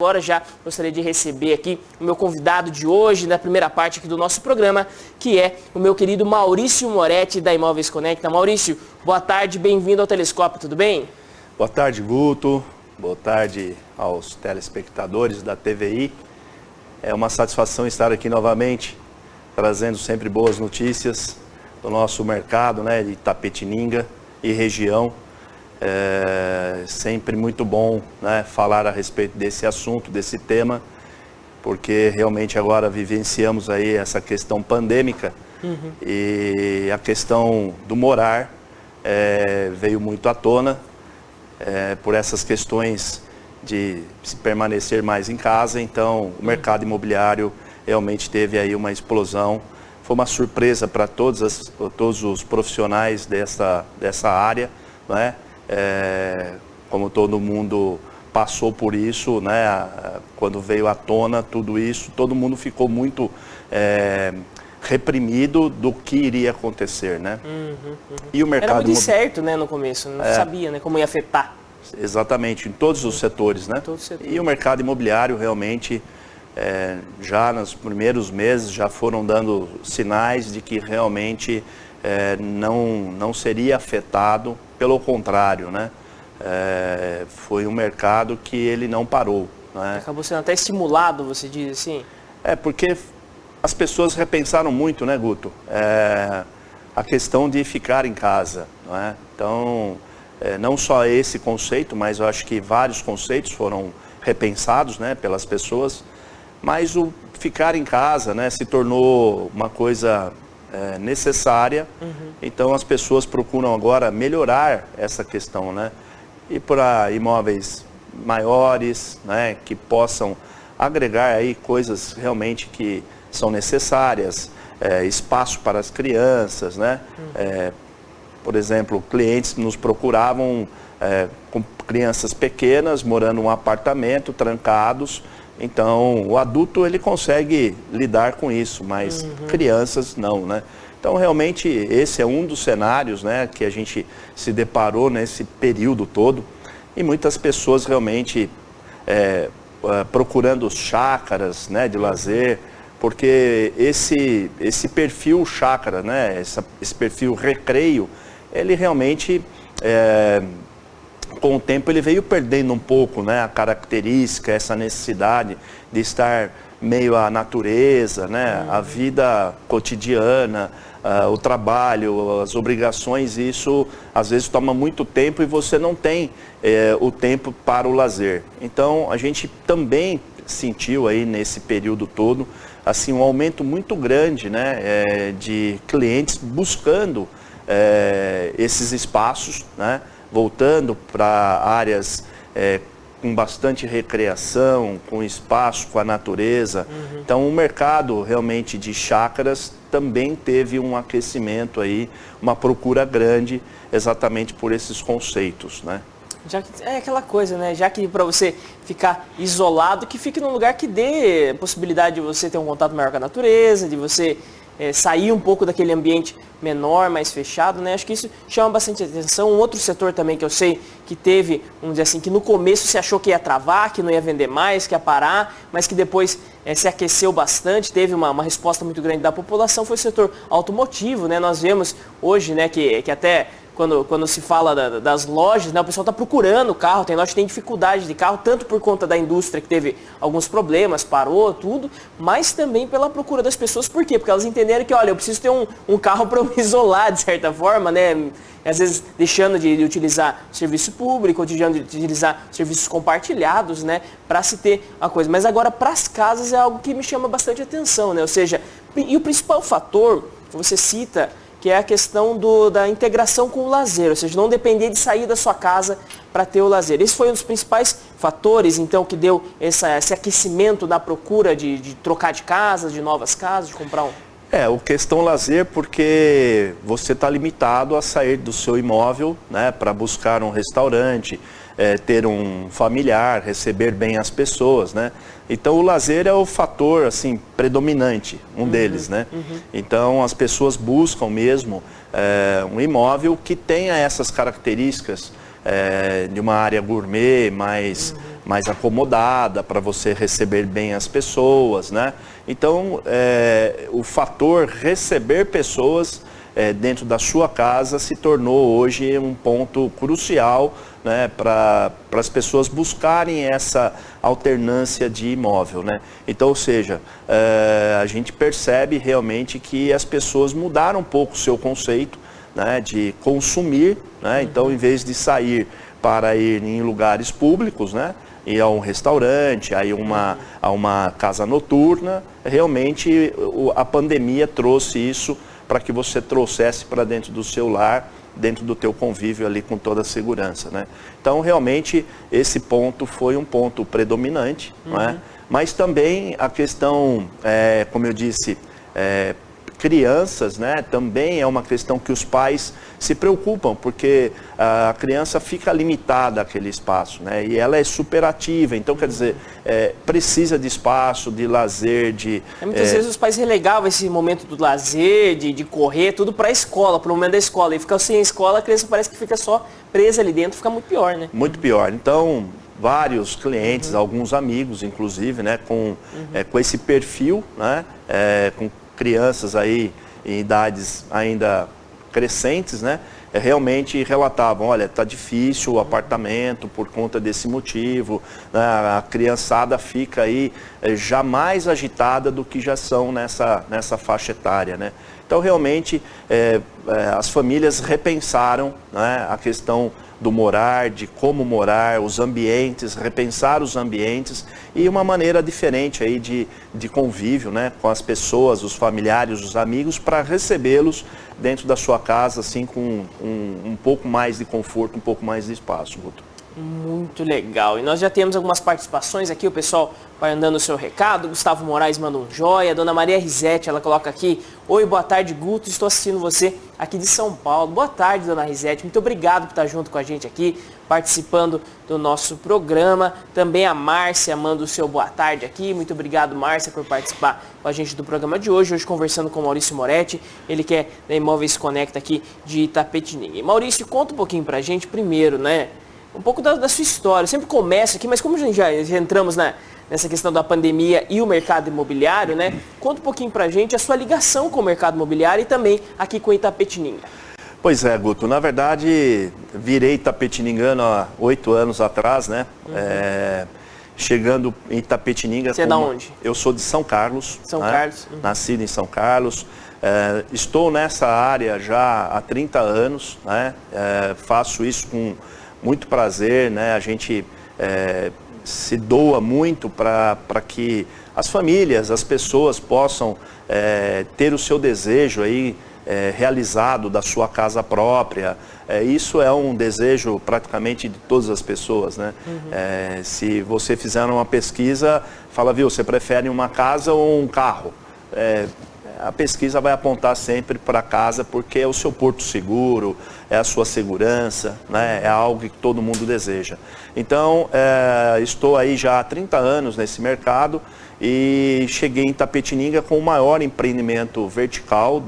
Agora já gostaria de receber aqui o meu convidado de hoje, na primeira parte aqui do nosso programa, que é o meu querido Maurício Moretti, da Imóveis Conecta. Maurício, boa tarde, bem-vindo ao Telescópio, tudo bem? Boa tarde, Guto. Boa tarde aos telespectadores da TVI. É uma satisfação estar aqui novamente, trazendo sempre boas notícias do nosso mercado, né, de Itapetininga e região. É sempre muito bom, né, falar a respeito desse assunto, desse tema, porque realmente agora vivenciamos aí essa questão pandêmica e a questão do morar veio muito à tona por essas questões de se permanecer mais em casa. Então o mercado imobiliário realmente teve aí uma explosão. Foi uma surpresa para todos os profissionais dessa área, né? Como todo mundo passou por isso, né? Quando veio à tona tudo isso, todo mundo ficou muito reprimido do que iria acontecer, né? E o mercado era muito incerto, né, no começo, não sabia, né, como ia afetar. Exatamente, em todos os setores, né? Todos os setores. E o mercado imobiliário realmente, já nos primeiros meses, já foram dando sinais de que realmente não seria afetado. Pelo contrário, né? Foi um mercado que ele não parou, né? Acabou sendo até estimulado, você diz assim? Porque as pessoas repensaram muito, né, Guto? A questão de ficar em casa, não é? Então, não só esse conceito, mas eu acho que vários conceitos foram repensados, né, pelas pessoas, mas o ficar em casa, né, se tornou uma coisa necessária. Então as pessoas procuram agora melhorar essa questão, né? E para imóveis maiores, né, que possam agregar aí coisas realmente que são necessárias, espaço para as crianças, né? Por exemplo, clientes nos procuravam com crianças pequenas, morando em um apartamento, trancados. Então, o adulto ele consegue lidar com isso, mas crianças não, né? Então, realmente, esse é um dos cenários, né, que a gente se deparou nesse período todo. E muitas pessoas realmente procurando chácaras, né, de lazer, porque esse perfil chácara, né, esse perfil recreio, ele realmente... com o tempo ele veio perdendo um pouco, né, a característica, essa necessidade de estar meio à natureza, né, a vida cotidiana, o trabalho, as obrigações, isso às vezes toma muito tempo e você não tem o tempo para o lazer. Então a gente também sentiu aí nesse período todo assim um aumento muito grande, né, de clientes buscando esses espaços, né, voltando para áreas com bastante recreação, com espaço, com a natureza. Então o mercado realmente de chácaras também teve um aquecimento aí, uma procura grande exatamente por esses conceitos, né? Já que é aquela coisa, né? Já que para você ficar isolado, que fique num lugar que dê possibilidade de você ter um contato maior com a natureza, de você sair um pouco daquele ambiente menor, mais fechado, né? Acho que isso chama bastante atenção. Um outro setor também que eu sei que teve, vamos dizer assim, que no começo se achou que ia travar, que não ia vender mais, que ia parar, mas que depois se aqueceu bastante, teve uma resposta muito grande da população, foi o setor automotivo, né? Nós vemos hoje, né, que até quando se fala das lojas, né, o pessoal está procurando carro, tem loja que tem dificuldade de carro, tanto por conta da indústria que teve alguns problemas, parou tudo, mas também pela procura das pessoas. Por quê? Porque elas entenderam que, olha, eu preciso ter um carro para me isolar, de certa forma, né? Às vezes deixando de utilizar serviço público, ou deixando de utilizar serviços compartilhados, né, para se ter a coisa. Mas agora, para as casas, é algo que me chama bastante atenção, né? Ou seja, e o principal fator, você cita, que é a questão da integração com o lazer, ou seja, não depender de sair da sua casa para ter o lazer. Esse foi um dos principais fatores, então, que deu esse aquecimento da procura de trocar de casas, de novas casas, de comprar um... O questão lazer, porque você está limitado a sair do seu imóvel, né, para buscar um restaurante, ter um familiar, receber bem as pessoas, né? Então o lazer é o fator assim predominante, deles, né? Então as pessoas buscam mesmo um imóvel que tenha essas características de uma área gourmet, mais mais acomodada, para você receber bem as pessoas, né? Então, o fator receber pessoas dentro da sua casa se tornou hoje um ponto crucial, né, para as pessoas buscarem essa alternância de imóvel, né? Então, ou seja, a gente percebe realmente que as pessoas mudaram um pouco o seu conceito, né, de consumir, né? Então, em vez de sair para ir em lugares públicos, né, ir a um restaurante, a uma casa noturna, realmente a pandemia trouxe isso para que você trouxesse para dentro do seu lar, dentro do teu convívio ali com toda a segurança, né? Então, realmente, esse ponto foi um ponto predominante, né? Mas também a questão, como eu disse, crianças, né? Também é uma questão que os pais se preocupam, porque a criança fica limitada àquele espaço, né? E ela é superativa, então, quer dizer, precisa de espaço, de lazer, de... Muitas vezes os pais relegavam esse momento do lazer, de correr, tudo para a escola, para o momento da escola. E fica sem escola, a criança parece que fica só presa ali dentro, fica muito pior, né? Muito pior. Então, vários clientes, alguns amigos, inclusive, né? Com esse perfil, né? Com crianças aí em idades ainda crescentes, né? Realmente relatavam, olha, está difícil o apartamento por conta desse motivo, né? A criançada fica aí já mais agitada do que já são nessa faixa etária, né? Então, realmente, as famílias repensaram, né, a questão do morar, de como morar, os ambientes, repensar os ambientes e uma maneira diferente aí de convívio, né, com as pessoas, os familiares, os amigos, para recebê-los dentro da sua casa, assim, com um pouco mais de conforto, um pouco mais de espaço, Guto. Muito legal. E nós já temos algumas participações aqui, o pessoal vai andando o seu recado. Gustavo Moraes manda um joia. Dona Maria Risete, ela coloca aqui: oi, boa tarde, Guto, estou assistindo você aqui de São Paulo. Boa tarde, Dona Risete, muito obrigado por estar junto com a gente aqui, participando do nosso programa. Também a Márcia manda o seu boa tarde aqui. Muito obrigado, Márcia, por participar com a gente do programa de hoje. Hoje conversando com o Maurício Moretti, ele que é da Imóveis Conecta aqui de Itapetininga. E Maurício, conta um pouquinho pra gente primeiro, né? Um pouco da sua história. Eu sempre começo aqui, mas como a gente já entramos nessa questão da pandemia e o mercado imobiliário, né? Conta um pouquinho pra gente a sua ligação com o mercado imobiliário e também aqui com Itapetininga. Pois é, Guto. Na verdade, virei itapetiningano há 8 anos atrás, né? Chegando em Itapetininga... Você é da onde? Eu sou de São Carlos. São né? Carlos. Nascido em São Carlos. Estou nessa área já há 30 anos, né? Faço isso com muito prazer, né? A gente se doa muito para que as famílias, as pessoas possam ter o seu desejo aí realizado da sua casa própria. Isso é um desejo praticamente de todas as pessoas, né? Se você fizer uma pesquisa, fala, viu, você prefere uma casa ou um carro? A pesquisa vai apontar sempre para casa porque é o seu porto seguro, é a sua segurança, né? É algo que todo mundo deseja. Então, estou aí já há 30 anos nesse mercado e cheguei em Itapetininga com o maior empreendimento vertical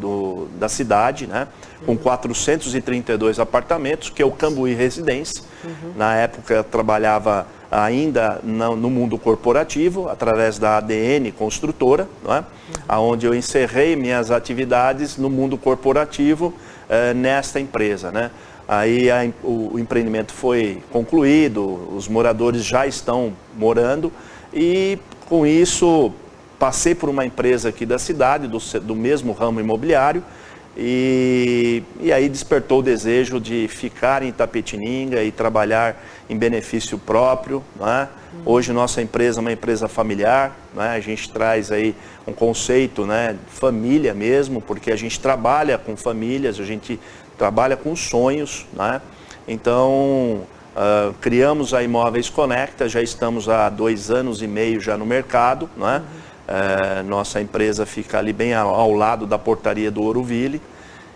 da cidade, né? Com 432 apartamentos, que é o Cambuí Residência. Na época eu trabalhava ainda no mundo corporativo, através da ADN Construtora, não é? Onde eu encerrei minhas atividades no mundo corporativo nesta empresa, né? Aí o empreendimento foi concluído, os moradores já estão morando e com isso passei por uma empresa aqui da cidade, do mesmo ramo imobiliário, e aí despertou o desejo de ficar em Itapetininga e trabalhar em benefício próprio, né? Hoje nossa empresa é uma empresa familiar, né? A gente traz aí um conceito, né, família mesmo, porque a gente trabalha com famílias, a gente trabalha com sonhos, né? Então criamos a Imóveis Conecta, já estamos há 2 anos e meio já no mercado, né? Nossa empresa fica ali bem ao lado da portaria do Ouroville.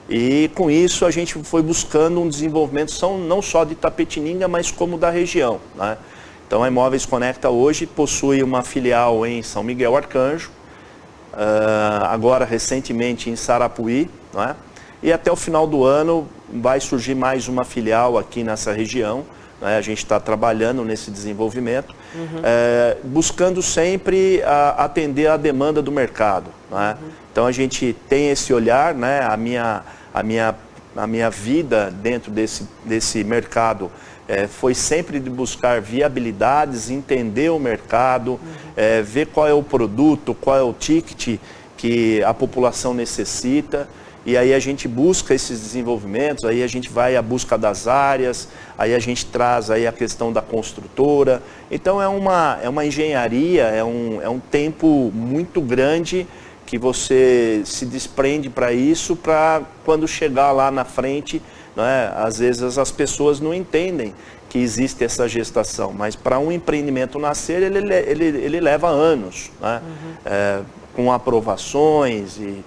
E com isso a gente foi buscando um desenvolvimento não só de Itapetininga, mas como da região, né? Então a Imóveis Conecta hoje possui uma filial em São Miguel Arcanjo, agora recentemente em Sarapuí, né? E até o final do ano vai surgir mais uma filial aqui nessa região, né? A gente está trabalhando nesse desenvolvimento, buscando sempre atender a demanda do mercado, né? Então a gente tem esse olhar, né? A minha vida dentro desse mercado foi sempre de buscar viabilidades, entender o mercado, ver qual é o produto, qual é o ticket que a população necessita. E aí a gente busca esses desenvolvimentos, aí a gente vai à busca das áreas, aí a gente traz aí a questão da construtora. Então é uma engenharia, é um tempo muito grande que você se desprende para isso, para quando chegar lá na frente, né, às vezes as pessoas não entendem que existe essa gestação, mas para um empreendimento nascer, ele leva anos, né? Com aprovações e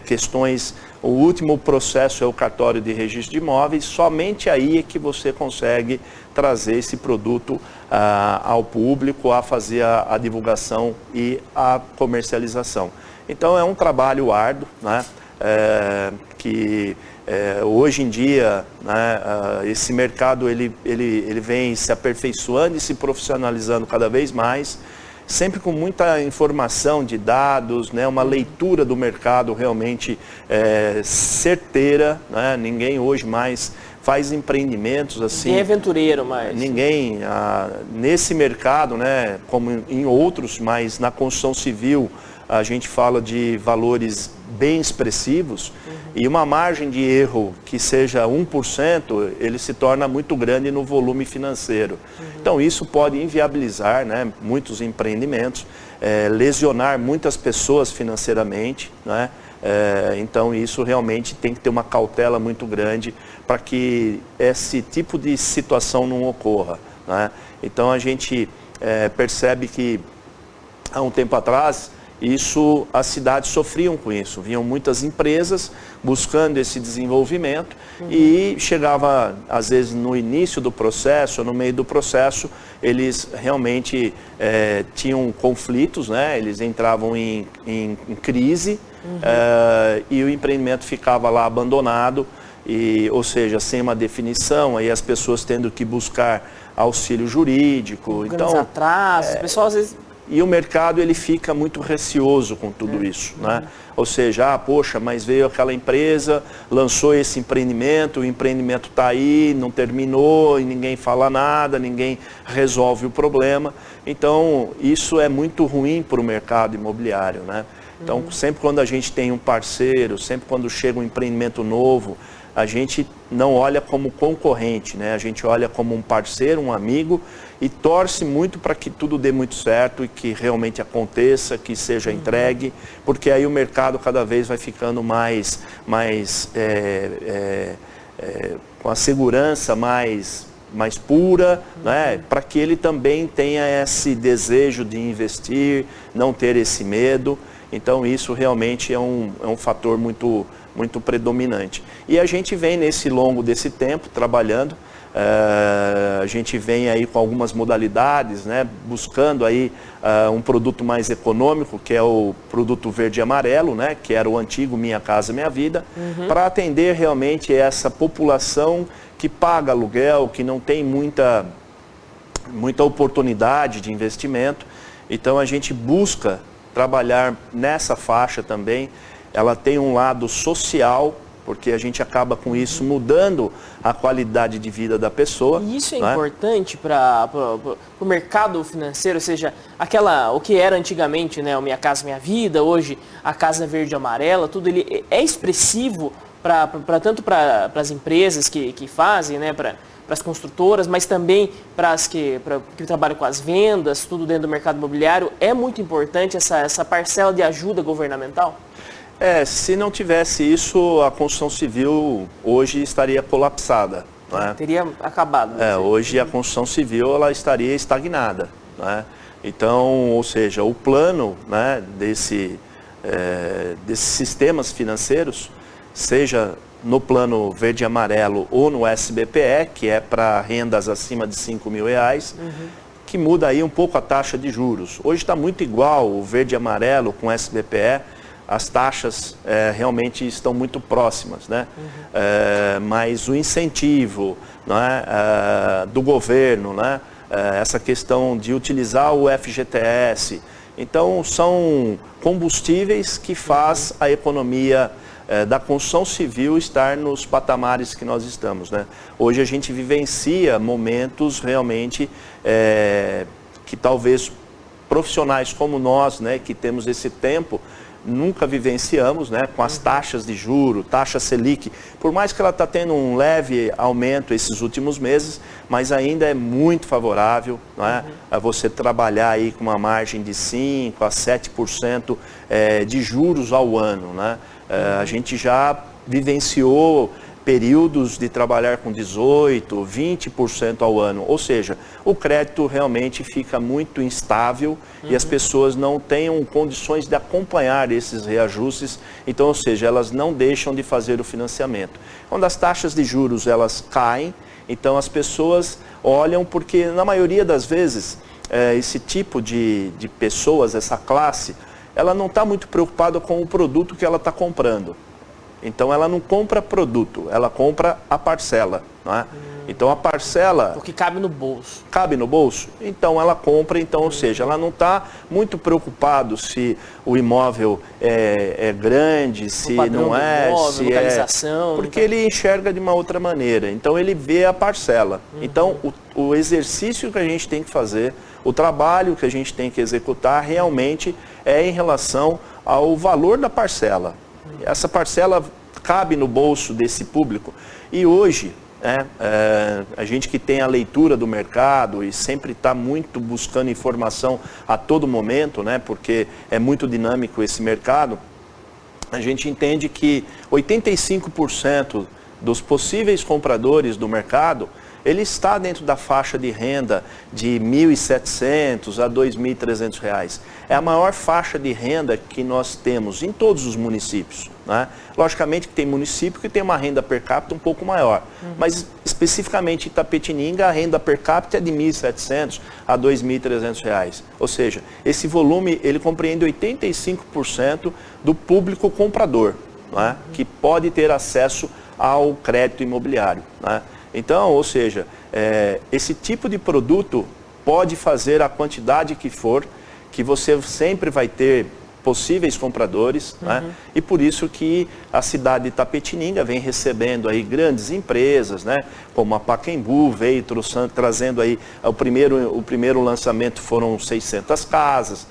questões. O último processo é o cartório de registro de imóveis, somente aí é que você consegue trazer esse produto ao público, a fazer a divulgação e a comercialização. Então é um trabalho árduo, né? Que hoje em dia, né, esse mercado ele vem se aperfeiçoando e se profissionalizando cada vez mais, sempre com muita informação de dados, né, uma leitura do mercado realmente certeira, né? Ninguém hoje mais faz empreendimentos assim. Ninguém é aventureiro mais. Ninguém, nesse mercado, né, como em outros, mas na construção civil, a gente fala de valores bem expressivos, e uma margem de erro que seja 1%, ele se torna muito grande no volume financeiro. Então isso pode inviabilizar, né, muitos empreendimentos, lesionar muitas pessoas financeiramente, né? Então isso realmente tem que ter uma cautela muito grande para que esse tipo de situação não ocorra, né? Então a gente percebe que há um tempo atrás, as cidades sofriam com isso, vinham muitas empresas buscando esse desenvolvimento e chegava, às vezes, no início do processo, no meio do processo, eles realmente tinham conflitos, né? Eles entravam em crise e o empreendimento ficava lá abandonado, ou seja, sem uma definição, aí as pessoas tendo que buscar auxílio jurídico. Então, atrasos, o pessoal às vezes... E o mercado ele fica muito receoso com tudo isso, né? Ou seja, poxa, mas veio aquela empresa, lançou esse empreendimento, o empreendimento está aí, não terminou, e ninguém fala nada, ninguém resolve o problema. Então, isso é muito ruim para o mercado imobiliário, né? Então, sempre quando a gente tem um parceiro, sempre quando chega um empreendimento novo, a gente não olha como concorrente, né? A gente olha como um parceiro, um amigo, e torce muito para que tudo dê muito certo e que realmente aconteça, que seja entregue, porque aí o mercado cada vez vai ficando mais com a segurança mais pura, né? Para que ele também tenha esse desejo de investir, não ter esse medo. Então isso realmente é um fator muito predominante. E a gente vem nesse longo desse tempo trabalhando, a gente vem aí com algumas modalidades, né, buscando aí um produto mais econômico, que é o produto verde e amarelo, né, que era o antigo Minha Casa Minha Vida, para atender realmente essa população que paga aluguel, que não tem muita oportunidade de investimento. Então a gente busca trabalhar nessa faixa também. Ela tem um lado social, porque a gente acaba com isso mudando a qualidade de vida da pessoa. E isso é importante para o mercado financeiro, ou seja, o que era antigamente, né, o Minha Casa Minha Vida, hoje a Casa Verde e Amarela, tudo ele é expressivo tanto para as empresas que fazem, né, para as construtoras, mas também para que trabalham com as vendas, tudo dentro do mercado imobiliário. É muito importante essa parcela de ajuda governamental? Se não tivesse isso, a construção civil hoje estaria colapsada, né? Teria acabado. Hoje a construção civil ela estaria estagnada, né? Então, ou seja, o plano, né, desses sistemas financeiros, seja no plano verde e amarelo ou no SBPE, que é para rendas acima de R$5.000, que muda aí um pouco a taxa de juros. Hoje está muito igual o verde e amarelo com o SBPE, as taxas realmente estão muito próximas, né? Mas o incentivo, né, do governo, né, essa questão de utilizar o FGTS, então são combustíveis que faz a economia da construção civil estar nos patamares que nós estamos, né? Hoje a gente vivencia momentos realmente que talvez profissionais como nós, né, que temos esse tempo, nunca vivenciamos, né, com as taxas de juro, taxa Selic, por mais que ela está tendo um leve aumento esses últimos meses, mas ainda é muito favorável, né, a você trabalhar aí com uma margem de 5% a 7% de juros ao ano, né? A gente já vivenciou períodos de trabalhar com 18%, 20% ao ano, ou seja, o crédito realmente fica muito instável e as pessoas não têm condições de acompanhar esses reajustes, então, ou seja, elas não deixam de fazer o financiamento. Quando as taxas de juros elas caem, então as pessoas olham, porque na maioria das vezes esse tipo de pessoas, essa classe, ela não está muito preocupada com o produto que ela está comprando. Então ela não compra produto, ela compra a parcela, não é? Então a parcela... O que cabe no bolso. Cabe no bolso? Então ela compra, então, ou seja, ela não está muito preocupado se o imóvel é grande, se não é, imóvel, se localização... Porque ele enxerga de uma outra maneira, então ele vê a parcela. Então o exercício que a gente tem que fazer, o trabalho que a gente tem que executar realmente é em relação ao valor da parcela. Essa parcela cabe no bolso desse público. E hoje, a gente que tem a leitura do mercado e sempre está muito buscando informação a todo momento, né, porque é muito dinâmico esse mercado, a gente entende que 85% dos possíveis compradores do mercado, ele está dentro da faixa de renda de R$ 1.700 a R$ 2.300. É a maior faixa de renda que nós temos em todos os municípios, né? Logicamente que tem município que tem uma renda per capita um pouco maior, mas especificamente em Itapetininga a renda per capita é de R$ 1.700 a R$ 2.300. Ou seja, esse volume ele compreende 85% do público comprador, né, que pode ter acesso ao crédito imobiliário, né? Então, ou seja, esse tipo de produto pode fazer a quantidade que for, que você sempre vai ter possíveis compradores, né? E por isso que a cidade de Itapetininga vem recebendo aí grandes empresas, né? Como a Pacaembu veio trazendo aí, o primeiro lançamento foram 600 casas,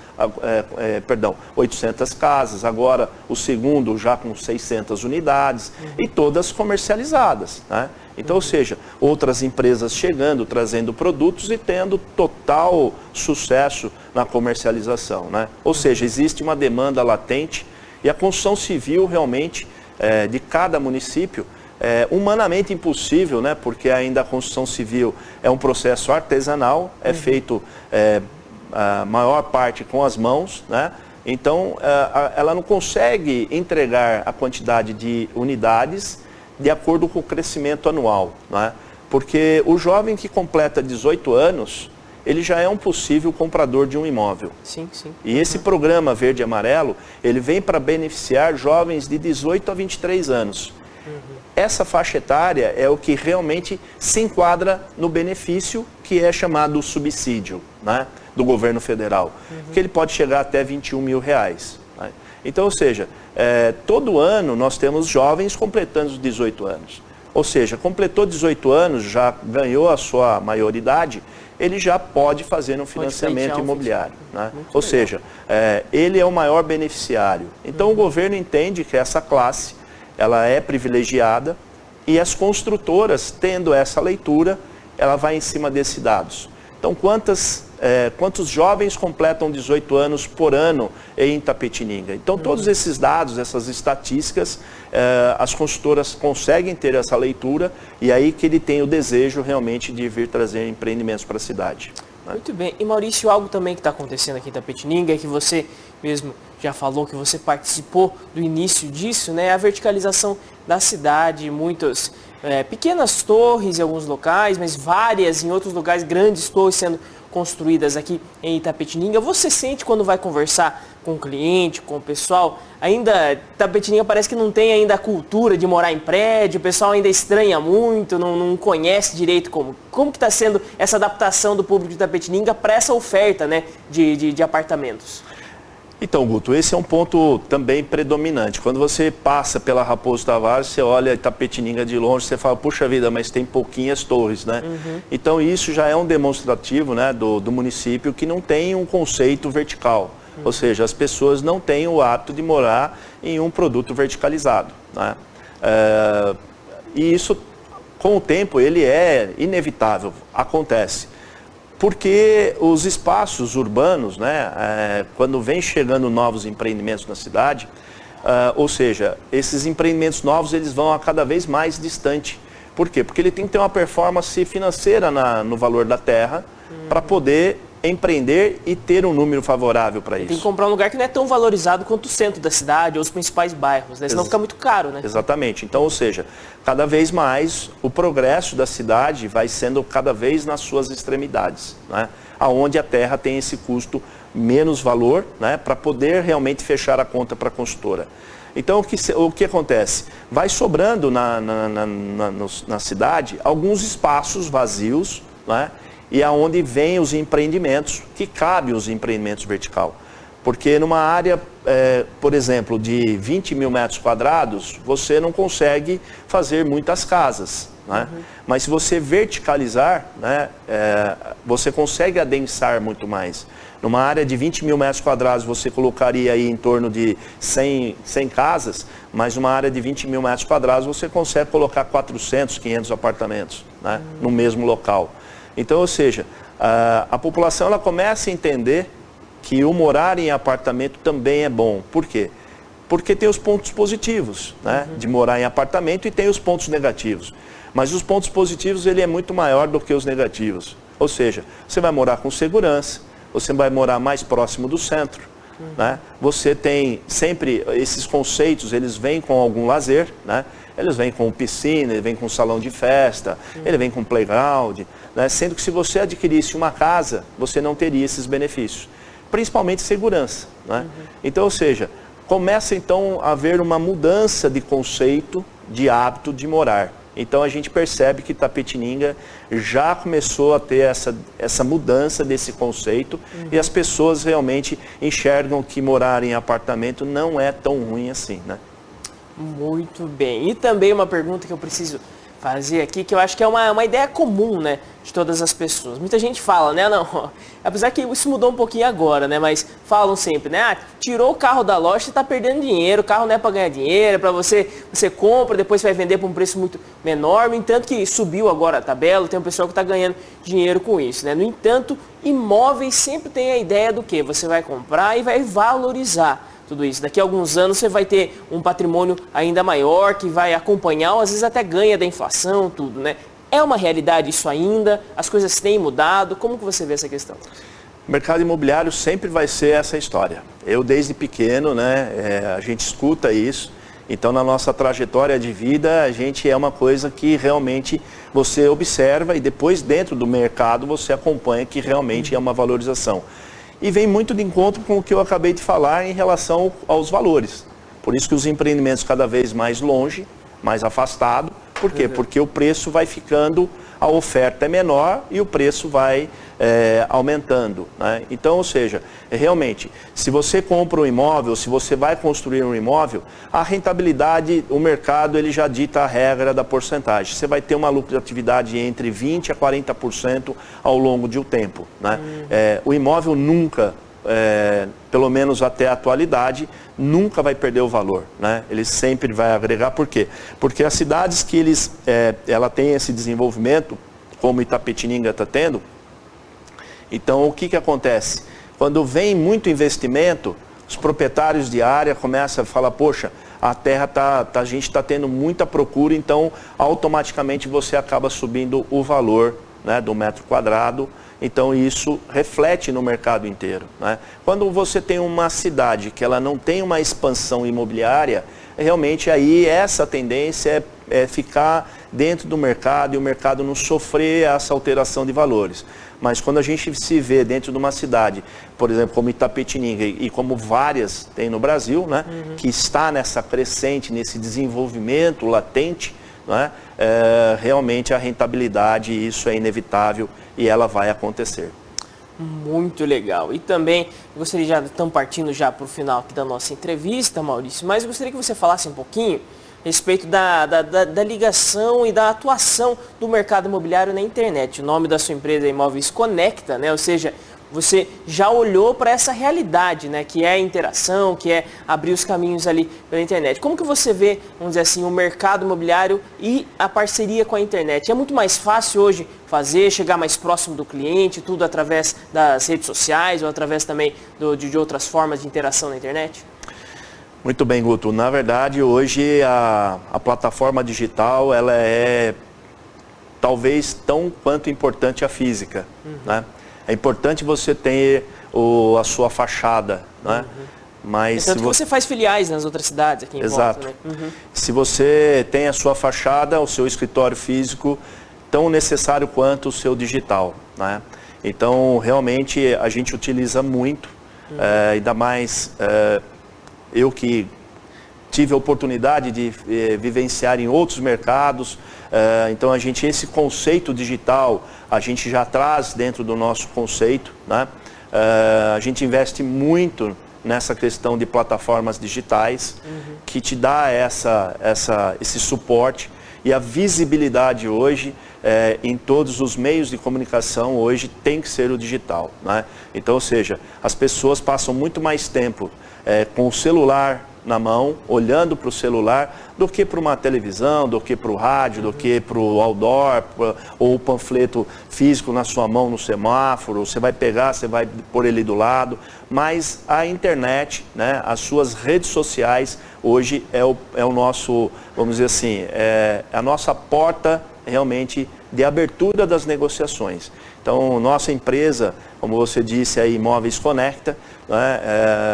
800 casas, agora o segundo já com 600 unidades e todas comercializadas, né? Então, ou seja, outras empresas chegando, trazendo produtos e tendo total sucesso na comercialização, né? Ou seja, existe uma demanda latente e a construção civil realmente de cada município é humanamente impossível, né? Porque ainda a construção civil é um processo artesanal, é feito a maior parte com as mãos, né? Então, ela não consegue entregar a quantidade de unidades de acordo com o crescimento anual, né? Porque o jovem que completa 18 anos, ele já é um possível comprador de um imóvel. Sim, sim. E esse programa Verde e Amarelo, ele vem para beneficiar jovens de 18 a 23 anos. Essa faixa etária é o que realmente se enquadra no benefício que é chamado subsídio, né, do governo federal, que ele pode chegar até R$21 mil. Né? Então, ou seja, todo ano nós temos jovens completando os 18 anos. Ou seja, completou 18 anos, já ganhou a sua maioridade, ele já pode fazer um financiamento imobiliário. Né? Ou seja, ele é o maior beneficiário. Então o governo entende que essa classe ela é privilegiada e as construtoras, tendo essa leitura, ela vai em cima desses dados. Então quantos jovens completam 18 anos por ano em Itapetininga? Então todos esses dados, essas estatísticas, as construtoras conseguem ter essa leitura e aí que ele tem o desejo realmente de vir trazer empreendimentos para a cidade. Né? Muito bem. E Maurício, algo também que está acontecendo aqui em Itapetininga, é que você mesmo já falou que você participou do início disso, né? A verticalização da cidade, muitas pequenas torres em alguns locais, mas várias em outros locais, grandes torres sendo construídas aqui em Itapetininga. Você sente quando vai conversar com o cliente, com o pessoal, ainda Itapetininga parece que não tem ainda a cultura de morar em prédio, o pessoal ainda estranha muito, não conhece direito como que está sendo essa adaptação do público de Itapetininga para essa oferta, né, de apartamentos? Então, Guto, esse é um ponto também predominante. Quando você passa pela Raposo Tavares, você olha Itapetininga de longe, você fala, puxa vida, mas tem pouquinhas torres, né? Então, isso já é um demonstrativo, né, do município que não tem um conceito vertical. Ou seja, as pessoas não têm o hábito de morar em um produto verticalizado, né? E isso, com o tempo, ele é inevitável, acontece. Porque os espaços urbanos, né, quando vem chegando novos empreendimentos na cidade, ou seja, esses empreendimentos novos eles vão a cada vez mais distante. Por quê? Porque ele tem que ter uma performance financeira no valor da terra para poder empreender e ter um número favorável para isso. Tem que comprar um lugar que não é tão valorizado quanto o centro da cidade ou os principais bairros, né? Senão fica muito caro, né? Exatamente. Então, ou seja, cada vez mais o progresso da cidade vai sendo cada vez nas suas extremidades, né? Aonde a terra tem esse custo menos valor, né? Para poder realmente fechar a conta para a construtora. Então, o que acontece? Vai sobrando na cidade alguns espaços vazios, né? E aonde vem os empreendimentos, que cabe os empreendimentos vertical. Porque numa área, por exemplo, de 20 mil metros quadrados, você não consegue fazer muitas casas, né? Mas se você verticalizar, né, você consegue adensar muito mais. Numa área de 20 mil metros quadrados, você colocaria aí em torno de 100 casas, mas numa área de 20 mil metros quadrados, você consegue colocar 400, 500 apartamentos, né, no mesmo local. Então, ou seja, a população ela começa a entender que o morar em apartamento também é bom. Por quê? Porque tem os pontos positivos, né, de morar em apartamento e tem os pontos negativos. Mas os pontos positivos ele é muito maior do que os negativos. Ou seja, você vai morar com segurança, você vai morar mais próximo do centro, né? Você tem sempre esses conceitos, eles vêm com algum lazer, né? Eles vêm com piscina, ele vem com salão de festa, ele vem com playground, né? Sendo que se você adquirisse uma casa, você não teria esses benefícios, principalmente segurança, né? Então, ou seja, começa então a haver uma mudança de conceito, de hábito de morar. Então a gente percebe que Itapetininga já começou a ter essa mudança desse conceito e as pessoas realmente enxergam que morar em apartamento não é tão ruim assim, né? Muito bem. E também uma pergunta que eu preciso fazer aqui, que eu acho que é uma ideia comum, né, de todas as pessoas. Muita gente fala, né, não, apesar que isso mudou um pouquinho agora, né, mas falam sempre, né, tirou o carro da loja, você está perdendo dinheiro, o carro não é para ganhar dinheiro, é para você compra, depois vai vender por um preço muito menor. No entanto que subiu agora a tabela, tem um pessoal que está ganhando dinheiro com isso, né. No entanto, imóveis sempre tem a ideia do quê? Você vai comprar e vai valorizar tudo isso. Daqui a alguns anos você vai ter um patrimônio ainda maior, que vai acompanhar, ou às vezes até ganha da inflação, tudo, né? É uma realidade isso ainda? As coisas têm mudado? Como que você vê essa questão? O mercado imobiliário sempre vai ser essa história. Eu, desde pequeno, né, a gente escuta isso. Então, na nossa trajetória de vida, a gente é uma coisa que realmente você observa e depois, dentro do mercado, você acompanha que realmente é uma valorização. E vem muito de encontro com o que eu acabei de falar em relação aos valores. Por isso que os empreendimentos cada vez mais longe, mais afastado. Por quê? Porque o preço vai ficando, a oferta é menor e o preço vai aumentando, né? Então, ou seja, realmente, se você compra um imóvel, se você vai construir um imóvel, a rentabilidade, o mercado, ele já dita a regra da porcentagem. Você vai ter uma lucratividade entre 20% a 40% ao longo de um tempo, né? O imóvel nunca, pelo menos até a atualidade, nunca vai perder o valor, né? Ele sempre vai agregar. Por quê? Porque as cidades que ela tem esse desenvolvimento, como Itapetininga está tendo, então o que acontece? Quando vem muito investimento, os proprietários de área começam a falar, poxa, a terra a gente está tendo muita procura, então automaticamente você acaba subindo o valor, né, do metro quadrado. Então isso reflete no mercado inteiro, né? Quando você tem uma cidade que ela não tem uma expansão imobiliária, realmente aí essa tendência é ficar dentro do mercado e o mercado não sofrer essa alteração de valores. Mas quando a gente se vê dentro de uma cidade, por exemplo, como Itapetininga e como várias tem no Brasil, né, que está nessa crescente, nesse desenvolvimento latente, né, realmente a rentabilidade, isso é inevitável e ela vai acontecer. Muito legal. E também, gostaria, já estamos partindo já para o final aqui da nossa entrevista, Maurício, mas eu gostaria que você falasse um pouquinho a respeito da ligação e da atuação do mercado imobiliário na internet. O nome da sua empresa é Imóveis Conecta, né? Ou seja, você já olhou para essa realidade, né? Que é a interação, que é abrir os caminhos ali pela internet. Como que você vê, vamos dizer assim, o mercado imobiliário e a parceria com a internet? É muito mais fácil hoje chegar mais próximo do cliente, tudo através das redes sociais ou através também de outras formas de interação na internet? Muito bem, Guto. Na verdade, hoje a plataforma digital ela é talvez tão quanto importante a física, né? É importante você ter a sua fachada, né? Mas tanto que você faz filiais nas outras cidades aqui em Exato. volta, né? Se você tem a sua fachada, o seu escritório físico, tão necessário quanto o seu digital, né? Então, realmente, a gente utiliza muito, ainda mais eu que tive a oportunidade de vivenciar em outros mercados, então esse conceito digital, a gente já traz dentro do nosso conceito, né? A gente investe muito nessa questão de plataformas digitais, que te dá esse suporte e a visibilidade hoje em todos os meios de comunicação hoje tem que ser o digital, né? Então, ou seja, as pessoas passam muito mais tempo com o celular na mão, olhando para o celular, do que para uma televisão, do que para o rádio, do que para o outdoor, ou o panfleto físico na sua mão no semáforo, você vai pegar, você vai pôr ele do lado, mas a internet, né, as suas redes sociais, hoje é o nosso, vamos dizer assim, a nossa porta realmente de abertura das negociações. Então, nossa empresa, como você disse aí, Imóveis Conecta, né,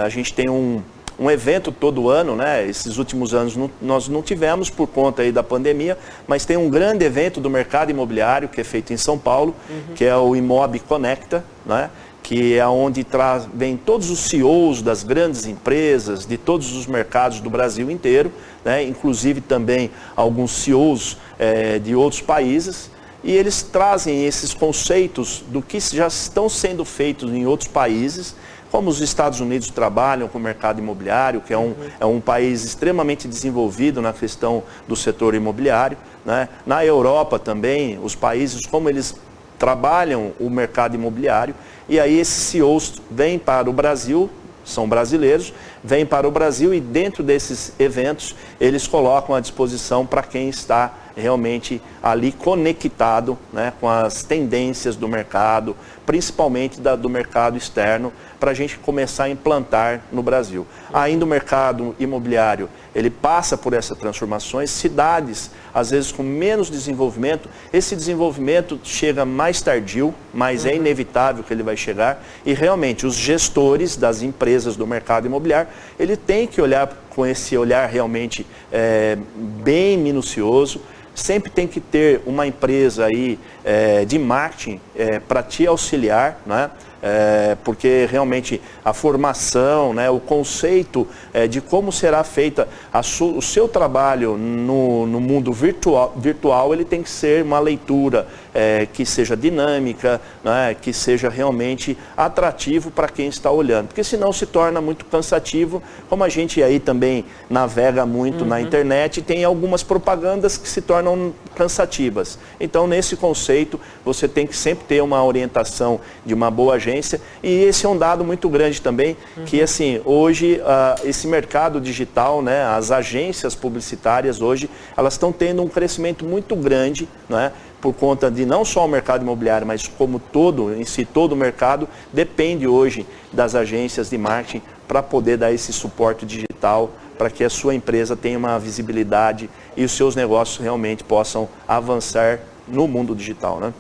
a gente tem um evento todo ano, né? Esses últimos anos nós não tivemos por conta aí da pandemia, mas tem um grande evento do mercado imobiliário que é feito em São Paulo, que é o Imob Conecta, né? Que é onde vem todos os CEOs das grandes empresas, de todos os mercados do Brasil inteiro, né? Inclusive também alguns CEOs de outros países, e eles trazem esses conceitos do que já estão sendo feitos em outros países, como os Estados Unidos trabalham com o mercado imobiliário, que é um país extremamente desenvolvido na questão do setor imobiliário, né? Na Europa também, os países, como eles trabalham o mercado imobiliário, e aí esses CEOs vêm para o Brasil, são brasileiros, vêm para o Brasil e dentro desses eventos eles colocam à disposição para quem está realmente ali conectado, né, com as tendências do mercado, principalmente do mercado externo, para a gente começar a implantar no Brasil. Ainda o mercado imobiliário, ele passa por essas transformações, cidades, às vezes com menos desenvolvimento, esse desenvolvimento chega mais tardio, mas é inevitável que ele vai chegar, e realmente os gestores das empresas do mercado imobiliário, ele tem que olhar com esse olhar realmente bem minucioso. Sempre tem que ter uma empresa aí de marketing para te auxiliar, né? Porque realmente a formação, né, o conceito de como será feita o seu trabalho no mundo virtual, ele tem que ser uma leitura que seja dinâmica, né, que seja realmente atrativo para quem está olhando, porque senão se torna muito cansativo, como a gente aí também navega muito na internet, tem algumas propagandas que se tornam cansativas. Então, nesse conceito, você tem que sempre ter uma orientação de uma boa agência, e esse é um dado muito grande também, que assim, hoje esse mercado digital, né, as agências publicitárias hoje, elas estão tendo um crescimento muito grande, né, por conta de não só o mercado imobiliário, mas como todo o mercado, depende hoje das agências de marketing para poder dar esse suporte digital, para que a sua empresa tenha uma visibilidade e os seus negócios realmente possam avançar no mundo digital, né?